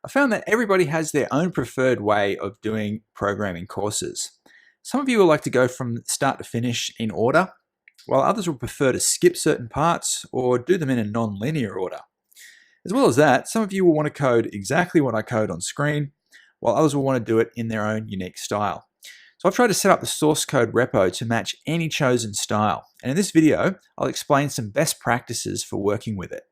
I found that everybody has their own preferred way of doing programming courses. Some of you will like to go from start to finish in order, while others will prefer to skip certain parts or do them in a non-linear order. As well as that, some of you will want to code exactly what I code on screen, while others will want to do it in their own unique style. So I've tried to set up the source code repo to match any chosen style, and in this video, I'll explain some best practices for working with it.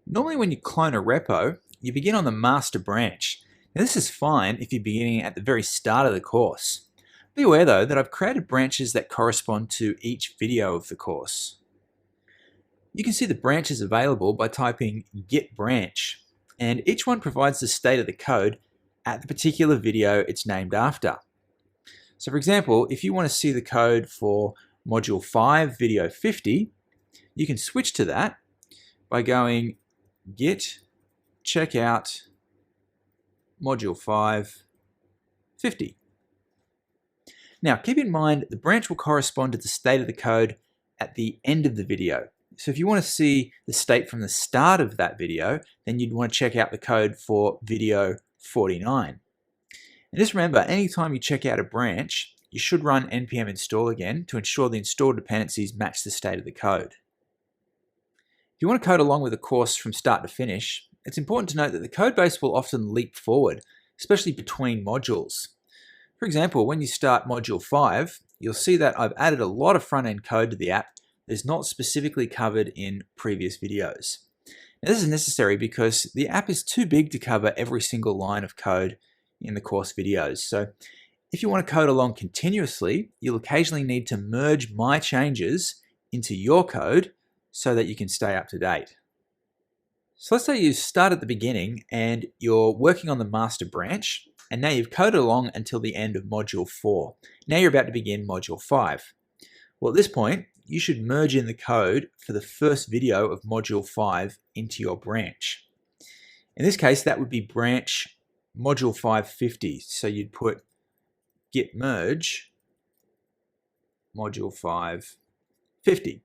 Normally when you clone a repo, you begin on the master branch. Now this is fine if you're beginning at the very start of the course. Be aware though that I've created branches that correspond to each video of the course. You can see the branches available by typing git branch, and each one provides the state of the code at the particular video it's named after. So for example, if you want to see the code for module 5 video 50, you can switch to that by going git checkout module 5 50. Now keep in mind the branch will correspond to the state of the code at the end of the video. So if you want to see the state from the start of that video, then you'd want to check out the code for video 49. And just remember, anytime you check out a branch, you should run npm install again to ensure the installed dependencies match the state of the code. If you want to code along with a course from start to finish, it's important to note that the code base will often leap forward, especially between modules. For example, when you start module 5, you'll see that I've added a lot of front-end code to the app that is not specifically covered in previous videos. Now, this is necessary because the app is too big to cover every single line of code in the course videos. So if you want to code along continuously, you'll occasionally need to merge my changes into your code so that you can stay up to date. So let's say you start at the beginning and you're working on the master branch, and now you've coded along until the end of module 4. Now you're about to begin module 5. Well, at this point, you should merge in the code for the first video of module 5 into your branch. In this case, that would be branch module 550. So you'd put git merge module 550.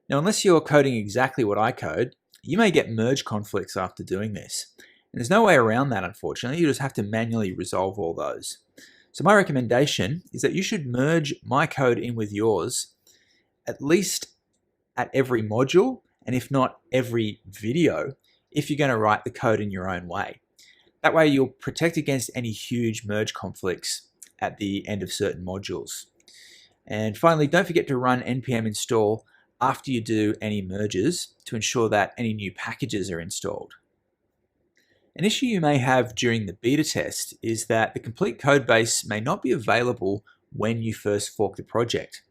Now, unless you're coding exactly what I code, you may get merge conflicts after doing this. And there's no way around that, unfortunately. You just have to manually resolve all those. So my recommendation is that you should merge my code in with yours at least at every module, and if not every video, if you're going to write the code in your own way. That way you'll protect against any huge merge conflicts at the end of certain modules. And finally, don't forget to run npm install after you do any merges to ensure that any new packages are installed. An issue you may have during the beta test is that the complete code base may not be available when you first fork the project.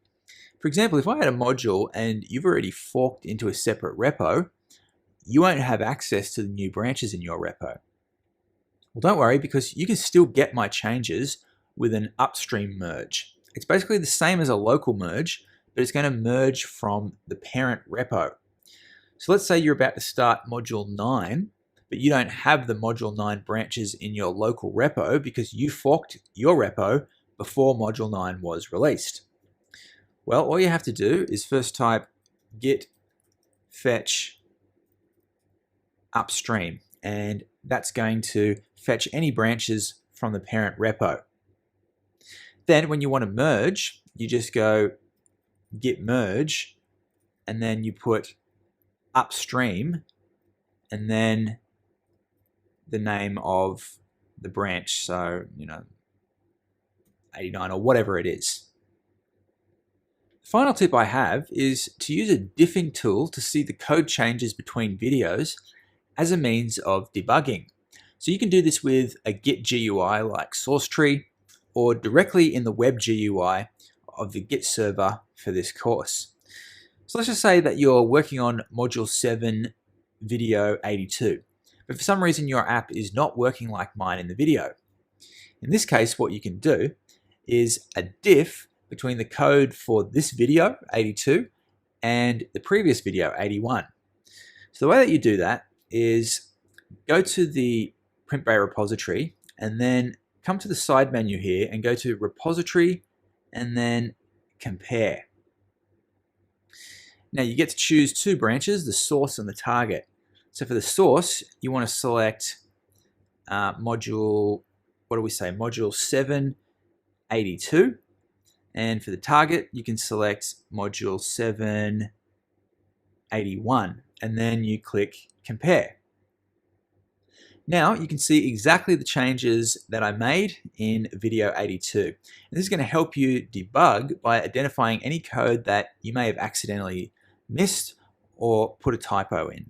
For example, if I had a module and you've already forked into a separate repo, you won't have access to the new branches in your repo. Well, don't worry, because you can still get my changes with an upstream merge. It's basically the same as a local merge, but it's going to merge from the parent repo. So let's say you're about to start module 9, but you don't have the module 9 branches in your local repo because you forked your repo before module 9 was released. Well, all you have to do is first type git fetch upstream, and that's going to fetch any branches from the parent repo. Then when you want to merge, you just go git merge, and then you put upstream, and then the name of the branch, so 89 or whatever it is. The final tip I have is to use a diffing tool to see the code changes between videos as a means of debugging. So you can do this with a Git GUI like SourceTree, or directly in the web GUI of the Git server for this course. So let's just say that you're working on module 7 video 82, but for some reason your app is not working like mine in the video. In this case, what you can do is a diff between the code for this video 82 and the previous video 81. So the way that you do that is go to the print bay repository and then come to the side menu here and go to repository and then compare. Now you get to choose two branches, the source and the target. So for the source, you want to select module, what do we say, module 782. And for the target, you can select module 781, and then you click compare. Now you can see exactly the changes that I made in video 82. And this is going to help you debug by identifying any code that you may have accidentally missed or put a typo in.